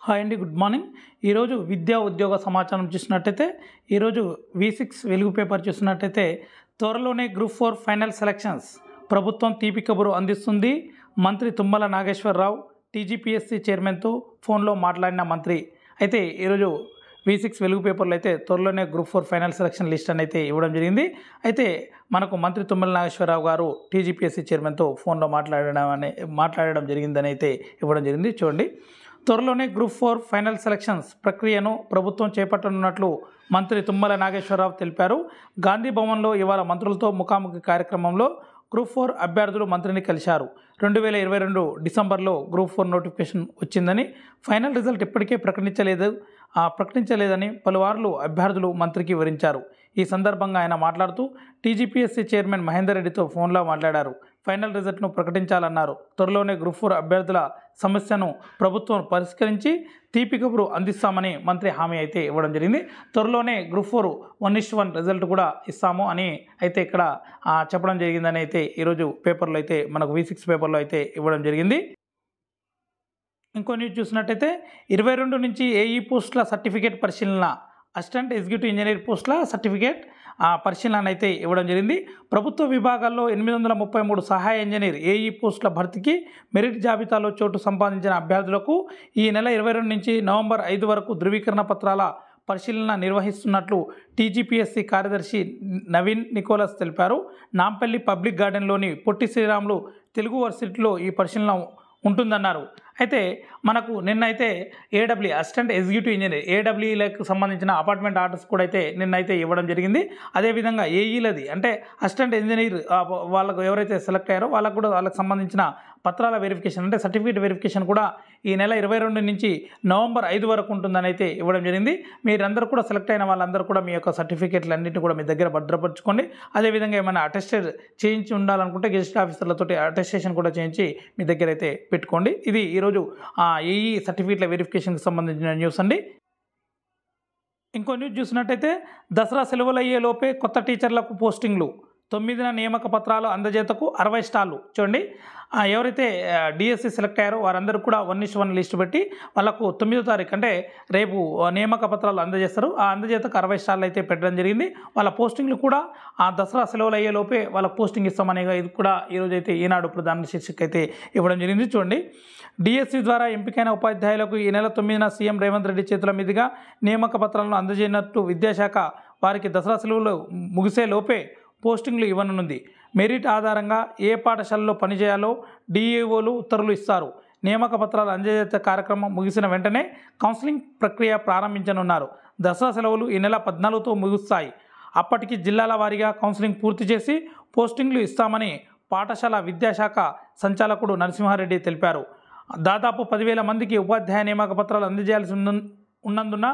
Hi అండి, good morning. ఈరోజు విద్యా ఉద్యోగ సమాచారం చూసినట్టయితే ఈరోజు V6 వెలుగు పేపర్ చూసినట్టయితే త్వరలోనే గ్రూప్ 4 ఫైనల్ సెలక్షన్స్ ప్రభుత్వం తీపి కబురు అందిస్తుంది. మంత్రి తుమ్మల నాగేశ్వరరావు TGPSC చైర్మన్తో ఫోన్లో మాట్లాడిన మంత్రి. అయితే ఈరోజు V6 వెలుగు పేపర్లో అయితే త్వరలోనే గ్రూప్ 4 ఫైనల్ సెలక్షన్ లిస్ట్ అని అయితే ఇవ్వడం జరిగింది. అయితే మనకు మంత్రి తుమ్మల నాగేశ్వరరావు గారు TGPSC చైర్మన్తో ఫోన్లో మాట్లాడడం జరిగిందని అయితే ఇవ్వడం జరిగింది. చూడండి, త్వరలోనే గ్రూప్ 4 ఫైనల్ సెలక్షన్స్ ప్రక్రియను ప్రభుత్వం చేపట్టనున్నట్లు మంత్రి తుమ్మల నాగేశ్వరరావు తెలిపారు. గాంధీ భవన్లో ఇవాళ మంత్రులతో ముఖాముఖి కార్యక్రమంలో గ్రూప్ 4 అభ్యర్థులు మంత్రిని కలిశారు. 2022 డిసెంబర్లో గ్రూప్ 4 నోటిఫికేషన్ వచ్చిందని, ఫైనల్ రిజల్ట్ ఇప్పటికే ప్రకటించలేదని పలువార్లు అభ్యర్థులు మంత్రికి వివరించారు. ఈ సందర్భంగా ఆయన మాట్లాడుతూ TGPSC చైర్మన్ మహేందర్ రెడ్డితో ఫోన్లో మాట్లాడారు. ఫైనల్ రిజల్ట్ను ప్రకటించాలన్నారు. త్వరలోనే గ్రూప్ 4 అభ్యర్థుల సమస్యను ప్రభుత్వం పరిష్కరించి తీపి కబురు అందిస్తామని మంత్రి హామీ అయితే ఇవ్వడం జరిగింది. త్వరలోనే గ్రూప్ 4 1:1 రిజల్ట్ కూడా ఇస్తాము అని అయితే ఇక్కడ చెప్పడం జరిగిందని అయితే ఈరోజు పేపర్లో అయితే మనకు V6 పేపర్లో అయితే ఇవ్వడం జరిగింది. ఇంకో న్యూస్ చూసినట్టయితే 22 నుంచి AE పోస్టుల సర్టిఫికేట్ పరిశీలన, అసిస్టెంట్ ఎగ్జిక్యూటివ్ ఇంజనీర్ పోస్టుల సర్టిఫికేట్ పరిశీలన అయితే ఇవ్వడం జరిగింది. ప్రభుత్వ విభాగాల్లో 833 సహాయ ఇంజనీర్ AE పోస్టుల భర్తీకి మెరిట్ జాబితాలో చోటు సంపాదించిన అభ్యర్థులకు ఈ నెల 22 నుంచి నవంబర్ 5 వరకు ధృవీకరణ పత్రాల పరిశీలన నిర్వహిస్తున్నట్లు TGPSC కార్యదర్శి నవీన్ నికోలస్ తెలిపారు. నాంపల్లి పబ్లిక్ గార్డెన్లోని పొట్టి శ్రీరాములు తెలుగు వర్సిటీలో ఈ పరిశీలన ఉంటుందన్నారు. అయితే మనకు నిన్నైతే AWE అసిస్టెంట్ ఎగ్జిక్యూటివ్ ఇంజనీర్ AWEలకు సంబంధించిన అపార్ట్మెంట్ ఆర్డర్స్ కూడా అయితే నిన్నైతే ఇవ్వడం జరిగింది. అదేవిధంగా AEలది అంటే అసిస్టెంట్ ఇంజనీర్ వాళ్ళకు ఎవరైతే సెలెక్ట్ అయ్యారో వాళ్ళకు సంబంధించిన పత్రాల వెరిఫికేషన్ అంటే సర్టిఫికేట్ వెరిఫికేషన్ కూడా ఈ నెల 22 నుంచి నవంబర్ 5 వరకు ఉంటుందని అయితే ఇవ్వడం జరిగింది. మీరందరూ కూడా సెలెక్ట్ అయిన వాళ్ళందరూ కూడా మీ యొక్క సర్టిఫికేట్లు అన్నింటినీ కూడా మీ దగ్గర భద్రపరచుకోండి. అదేవిధంగా ఏమైనా అటెస్టెడ్ చేయించి ఉండాలనుకుంటే గెజిట్ ఆఫీసర్లతో అటెస్టేషన్ కూడా చేయించి మీ దగ్గర అయితే పెట్టుకోండి. ఇది ఈరోజు AE సర్టిఫికేట్ల వెరిఫికేషన్కి సంబంధించిన న్యూస్ అండి. ఇంకో న్యూస్ చూసినట్టయితే దసరా సెలవులు అయ్యే లోపే కొత్త టీచర్లకు పోస్టింగ్లు, 9న నియామక పత్రాలు అందజేతకు 60 స్టాళ్ళు. చూడండి, ఎవరైతే DSC సెలెక్ట్ అయ్యారో వారందరూ కూడా 1:1 లిస్టు పెట్టి వాళ్ళకు 9వ తారీఖు అంటే రేపు నియామక పత్రాలు అందజేస్తారు. ఆ అందజేతకు 60 స్టాళ్ళు అయితే పెట్టడం జరిగింది. వాళ్ళ పోస్టింగ్లు కూడా ఆ దసరా సెలవులు అయ్యే లోపే వాళ్ళ పోస్టింగ్ ఇస్తామని ఇది కూడా ఈరోజు అయితే ఈనాడు ప్రధాన శీర్షిక అయితే ఇవ్వడం జరిగింది. చూడండి, DSC ద్వారా ఎంపికైన ఉపాధ్యాయులకు ఈ నెల 9న సీఎం రేవంత్ రెడ్డి చేతుల మీదుగా నియామక పత్రాలను అందజేయనట్టు విద్యాశాఖ వారికి దసరా సెలవులు ముగిసే లోపే పోస్టింగ్లు ఇవ్వనుంది. మెరిట్ ఆధారంగా ఏ పాఠశాలలో పనిచేయాలో DEOలు ఉత్తర్వులు ఇస్తారు. నియామక పత్రాలు అందజేత కార్యక్రమం ముగిసిన వెంటనే కౌన్సిలింగ్ ప్రక్రియ ప్రారంభించనున్నారు. దసరా సెలవులు ఈ నెల 14తో ముగుస్తాయి. అప్పటికి జిల్లాల వారీగా కౌన్సిలింగ్ పూర్తి చేసి పోస్టింగ్లు ఇస్తామని పాఠశాల విద్యాశాఖ సంచాలకుడు నరసింహారెడ్డి తెలిపారు. దాదాపు 10,000 మందికి ఉపాధ్యాయ నియామక పత్రాలు అందజేయాల్సి ఉన్నందున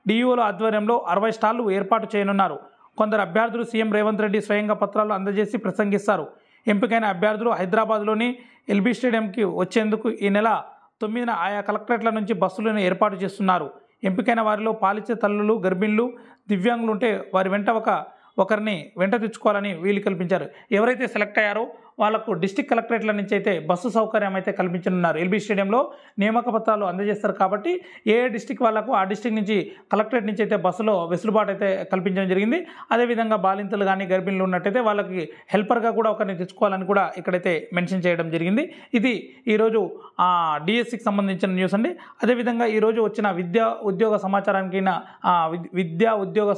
DEOల ఆధ్వర్యంలో 60 స్టాళ్ళు ఏర్పాటు చేయనున్నారు. కొందరు అభ్యర్థులు సీఎం రేవంత్ రెడ్డి స్వయంగా పత్రాలు అందజేసి ప్రసంగిస్తారు. ఎంపికైన అభ్యర్థులు హైదరాబాద్లోని LB స్టేడియంకి వచ్చేందుకు ఈ నెల 9న ఆయా కలెక్టరేట్ల నుంచి బస్సులను ఏర్పాటు చేస్తున్నారు. ఎంపికైన వారిలో పాలిచ్చే తల్లులు, గర్భిణులు, దివ్యాంగులు ఉంటే వారి వెంట ఒకరిని వెంట తెచ్చుకోవాలని వీలు కల్పించారు. ఎవరైతే సెలెక్ట్ అయ్యారో వాళ్ళకు డిస్టిక్ కలెక్టరేట్ల నుంచి అయితే బస్సు సౌకర్యం అయితే కల్పించనున్నారు. LB స్టేడియంలో నియామక పత్రాలు అందజేస్తారు కాబట్టి ఏ డిస్టిక్ వాళ్ళకు ఆ డిస్టిక్ నుంచి కలెక్టరేట్ నుంచి అయితే బస్సులో వెసులుబాటు అయితే కల్పించడం జరిగింది. అదేవిధంగా బాలింతలు కానీ గర్భిణులు ఉన్నట్టయితే వాళ్ళకి హెల్పర్గా కూడా ఒకరిని తెచ్చుకోవాలని కూడా ఇక్కడైతే మెన్షన్ చేయడం జరిగింది. ఇది ఈరోజు DSCకి సంబంధించిన న్యూస్ అండి. అదేవిధంగా ఈరోజు వచ్చిన విద్యా ఉద్యోగ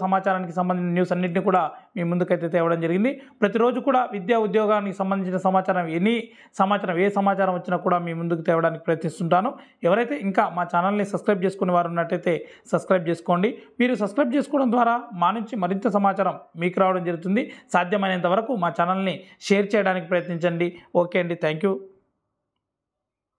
సమాచారానికి సంబంధించిన న్యూస్ అన్నింటినీ కూడా మీ ముందుకైతే తేవడం జరిగింది. ప్రతిరోజు కూడా విద్యా ఉద్యోగానికి సంబంధించిన సమాచారం ఏ సమాచారం వచ్చినా కూడా మీ ముందుకు తేవడానికి ప్రయత్నిస్తుంటాను. ఎవరైతే ఇంకా మా ఛానల్ని సబ్స్క్రైబ్ చేసుకునే వారు ఉన్నట్టయితే సబ్స్క్రైబ్ చేసుకోండి. మీరు సబ్స్క్రైబ్ చేసుకోవడం ద్వారా మా నుంచి మరింత సమాచారం మీకు రావడం జరుగుతుంది. సాధ్యమైనంత వరకు మా ఛానల్ని షేర్ చేయడానికి ప్రయత్నించండి. ఓకే అండి, థ్యాంక్ యూ.